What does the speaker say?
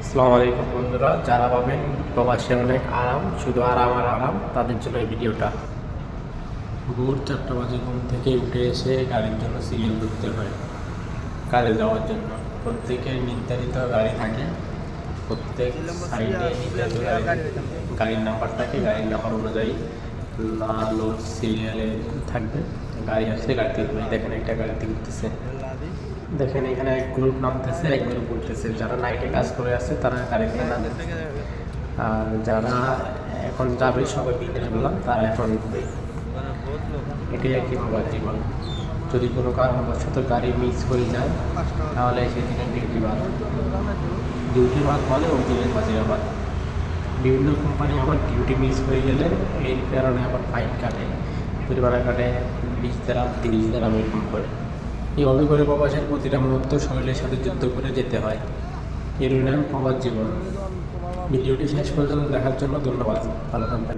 আসসালামু আলাইকুম বন্ধুরা, যারা পাবেন প্রবাসে অনেক আরাম, শুধু আরাম আর আরাম, তাদের জন্য এই ভিডিওটা। ভোর 4টা বাজে ঘুম থেকে উঠে এসে গাড়ির জন্য সিরিয়াল ধরতে হয়। কাজে যাওয়ার জন্য প্রত্যেকের নির্ধারিত গাড়ি থাকে, প্রত্যেক সাইডে নির্ধারিত গাড়ির নাম্বার থাকে। গাড়ির নাম্বার অনুযায়ী লাল ও সিরিয়ালে থাকবে। গাড়ি আসছে, গাড়িতে দেখেন একটা গাড়িতে উঠতেছে, দেখেন এখানে এক গ্রুপ নামতেছে, এক গ্রুপ উঠতেছে। যারা নাইটে কাজ করে আসছে তারা গাড়িতে নামতেছে, আর যারা এখন যাবে সবাই বিকেলবেলা তারা এখন উঠবে। এটাই আর কি বাবার জীবন। যদি কোনো কারণবশত গাড়ি মিস হয়ে যায় তাহলে সেদিনের ডিউটি বাদ। ডিউটি বাদ মানে ওই দিনের বাজিরা বাদ। বিভিন্ন কোম্পানি আবার ডিউটি মিস হয়ে গেলে এই কারণে আবার ফাইন কাটে, পরিমাণে কাটে 20 দিরহাম 30 দিরহাম এরকম করে। এইভাবে করে প্রবাসের প্রতিটা মুহূর্ত শরীরের সাথে যুদ্ধ করে যেতে হয়। এর নাম প্রবাস জীবন। ভিডিওটি শেষ পর্যন্ত দেখার জন্য ধন্যবাদ। ভালো থাকবেন।